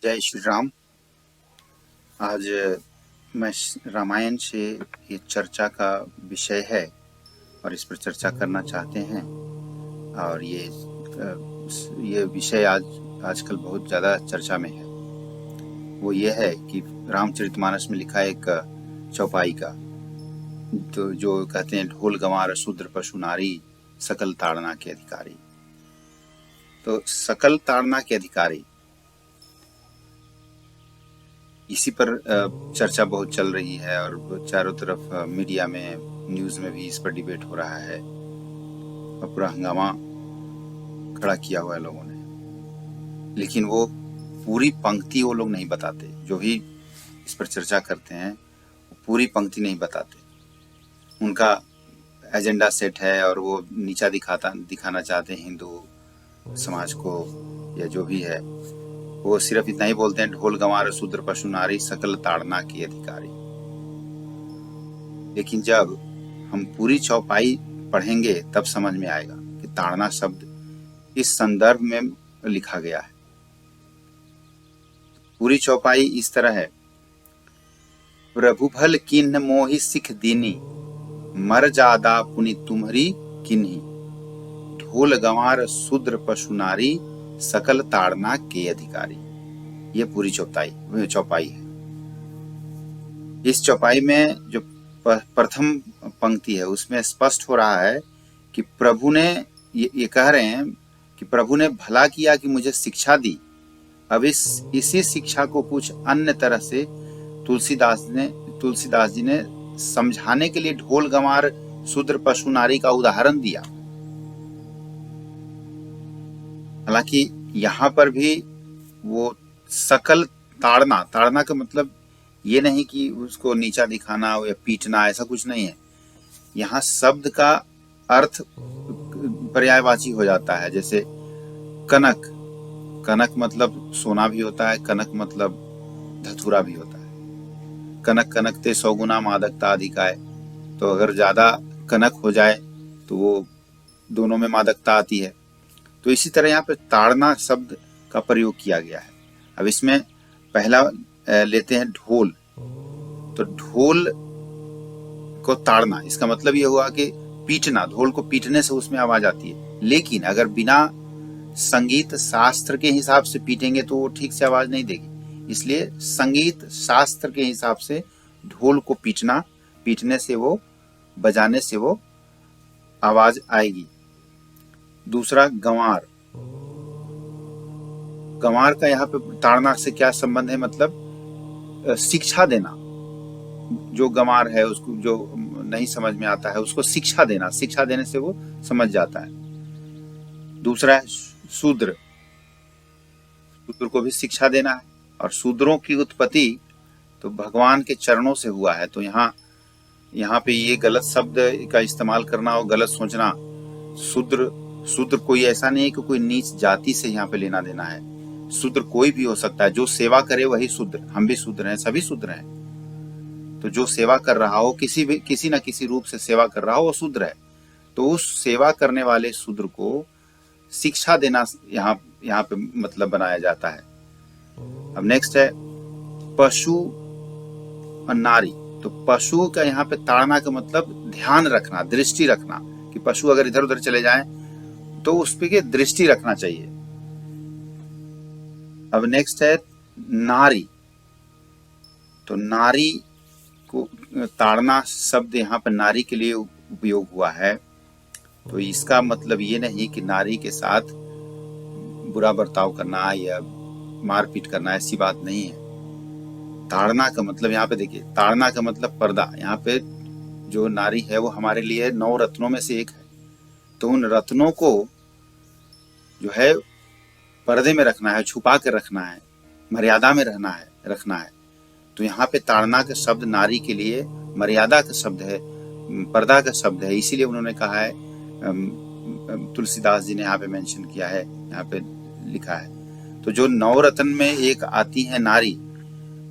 जय श्री राम। आज मैं रामायण से ये चर्चा का विषय है और इस पर चर्चा करना चाहते हैं। और ये विषय आजकल बहुत ज़्यादा चर्चा में है। वो ये है कि रामचरितमानस में लिखा है एक चौपाई का, तो जो कहते हैं ढोल गंवार शूद्र पशु नारी सकल ताड़ना के अधिकारी। तो सकल ताड़ना के अधिकारी, इसी पर चर्चा बहुत चल रही है और चारों तरफ मीडिया में, न्यूज़ में भी इस पर डिबेट हो रहा है और पूरा हंगामा खड़ा किया हुआ है लोगों ने। लेकिन वो पूरी पंक्ति वो लोग नहीं बताते, जो भी इस पर चर्चा करते हैं वो पूरी पंक्ति नहीं बताते। उनका एजेंडा सेट है और वो नीचा दिखाना चाहते हैं हिंदू समाज को या जो भी है। वो सिर्फ इतना ही बोलते हैं ढोल गंवार शूद्र पशु नारी सकल ताड़ना के अधिकारी। लेकिन जब हम पूरी चौपाई पढ़ेंगे तब समझ में आएगा कि ताड़ना शब्द इस संदर्भ में लिखा गया है। पूरी चौपाई इस तरह है, प्रभु भल किन्ह मोहि सिख दीनी, मर जादा पुनि तुम्हरी किन्ही, ढोल गंवार शूद्र पशु नारी सकल ताड़ना के अधिकारी। ये पूरी चौपाई है। इस चौपाई में जो प्रथम पंक्ति है उसमें स्पष्ट हो रहा है कि प्रभु ने ये कह रहे हैं कि प्रभु ने भला किया कि मुझे शिक्षा दी। अब इसी शिक्षा को कुछ अन्य तरह से तुलसीदास जी ने समझाने के लिए ढोल गंवार शूद्र पशु नारी का उदाहरण दिया। हालांकि यहाँ पर भी वो सकल ताड़ना का मतलब ये नहीं कि उसको नीचा दिखाना या पीटना, ऐसा कुछ नहीं है। यहाँ शब्द का अर्थ पर्यायवाची हो जाता है। जैसे कनक मतलब सोना भी होता है, कनक मतलब धतूरा भी होता है। कनक कनकते 100 गुना मादकता अधिकाय। तो अगर ज्यादा कनक हो जाए तो वो दोनों में मादकता आती है। तो इसी तरह यहाँ पे ताड़ना शब्द का प्रयोग किया गया है। अब इसमें पहला लेते हैं ढोल। तो ढोल को ताड़ना, इसका मतलब ये हुआ कि पीटना, ढोल को पीटने से उसमें आवाज आती है। लेकिन अगर बिना संगीत शास्त्र के हिसाब से पीटेंगे तो वो ठीक से आवाज नहीं देगी। इसलिए संगीत शास्त्र के हिसाब से ढोल को पीटने से वो, बजाने से वो आवाज आएगी। दूसरा गंवार का यहाँ पे ताड़ना से क्या संबंध है? मतलब शिक्षा देना। जो गंवार है उसको, जो नहीं समझ में आता है उसको शिक्षा देने से वो समझ जाता है। दूसरा है शूद्र को भी शिक्षा देना है। और शूद्रों की उत्पत्ति तो भगवान के चरणों से हुआ है। तो यहाँ पे ये गलत शब्द का इस्तेमाल करना और गलत सोचना। शूद्र कोई ऐसा नहीं है कि कोई नीच जाति से यहाँ पे लेना देना है। शूद्र कोई भी हो सकता है, जो सेवा करे वही शूद्र। हम भी शूद्र हैं, सभी शूद्र हैं। तो जो सेवा कर रहा हो, किसी न किसी रूप से सेवा कर रहा हो, वो शूद्र है। तो उस सेवा करने वाले शूद्र को शिक्षा देना यहाँ पे मतलब बनाया जाता है। अब नेक्स्ट है पशु और नारी। तो पशु का यहाँ पे ताड़ना का मतलब ध्यान रखना, दृष्टि रखना, कि पशु अगर इधर उधर चले जाएं तो उस पे दृष्टि रखना चाहिए। अब नेक्स्ट है नारी। तो नारी को ताड़ना शब्द यहाँ पर नारी के लिए उपयोग हुआ है। तो इसका मतलब ये नहीं कि नारी के साथ बुरा बर्ताव करना या मारपीट करना, ऐसी बात नहीं है। ताड़ना का मतलब यहाँ पे देखिए, ताड़ना का मतलब पर्दा। यहाँ पे जो नारी है वो हमारे लिए 9 रत्नों में से एक है। तो उन रत्नों को जो है पर्दे में रखना है, छुपा कर रखना है, मर्यादा में रखना है। तो यहाँ पे ताड़ना का शब्द नारी के लिए मर्यादा का शब्द है, पर्दा का शब्द है। इसीलिए उन्होंने कहा है, तुलसीदास जी ने यहाँ पे मेंशन किया है, यहाँ पे लिखा है। तो जो 9 रत्न में एक आती है नारी,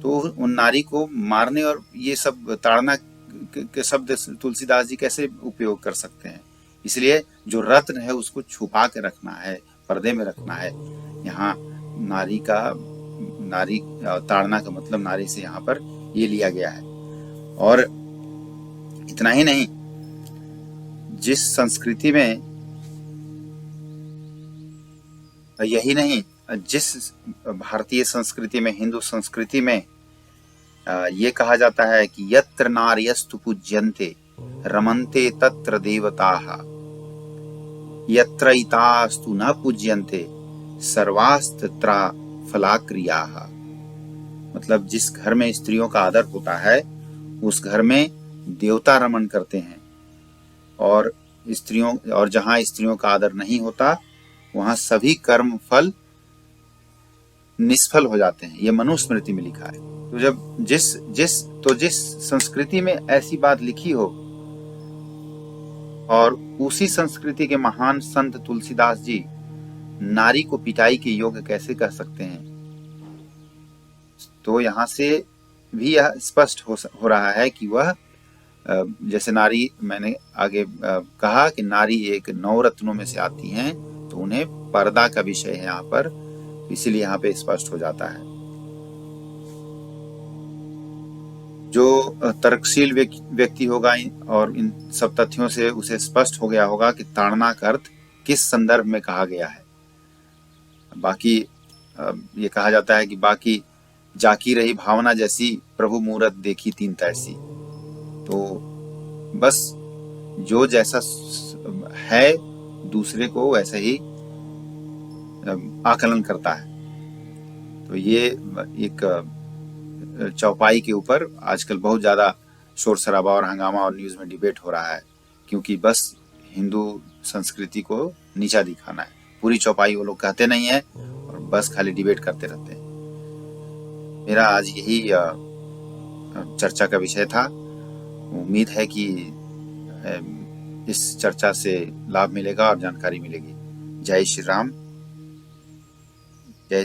तो उन नारी को मारने और ये सब ताड़ना के शब्द तुलसीदास जी कैसे उपयोग कर सकते हैं? इसलिए जो रत्न है उसको छुपा के रखना है, पर्दे में रखना है। यहाँ नारी ताड़ना का मतलब नारी से यहाँ पर ये लिया गया है। और इतना ही नहीं, जिस संस्कृति में यही नहीं, जिस भारतीय संस्कृति में, हिंदू संस्कृति में ये कहा जाता है कि यत्र नार्यस्तु पूज्यन्ते रमन्ते तत्र देवताः, यत्र इतास्तु न पूज्यन्ते सर्वास्तत्र फलाक्रियाः। मतलब जिस घर में स्त्रियों का आदर होता है उस घर में देवता रमन करते हैं, और जहां स्त्रियों का आदर नहीं होता वहां सभी कर्म फल निष्फल हो जाते हैं। ये मनुस्मृति में लिखा है। तो जब जिस संस्कृति में ऐसी बात लिखी हो, और उसी संस्कृति के महान संत तुलसीदास जी नारी को पिटाई के योग्य कैसे कह सकते हैं, तो यहाँ से भी यह स्पष्ट हो रहा है कि वह जैसे नारी, मैंने आगे कहा कि नारी एक नवरत्नों में से आती हैं, तो उन्हें पर्दा का विषय है यहाँ पर, इसीलिए यहाँ पे स्पष्ट हो जाता है। जो तर्कशील व्यक्ति होगा और इन सब तथ्यों से उसे स्पष्ट हो गया होगा कि ताड़ना का अर्थ किस संदर्भ में कहा गया है। बाकी ये कहा जाता है कि बाकी जाकी रही भावना जैसी, प्रभु मूरत देखी तीन तैसी। तो बस जो जैसा है दूसरे को वैसे ही आकलन करता है। तो ये एक चौपाई के ऊपर आजकल बहुत ज्यादा शोर शराबा और हंगामा और न्यूज में डिबेट हो रहा है, क्योंकि बस हिंदू संस्कृति को नीचा दिखाना है। पूरी चौपाई वो लोग कहते नहीं है और बस खाली डिबेट करते रहते हैं। मेरा आज यही चर्चा का विषय था। उम्मीद है कि इस चर्चा से लाभ मिलेगा और जानकारी मिलेगी। जय श्री राम, जय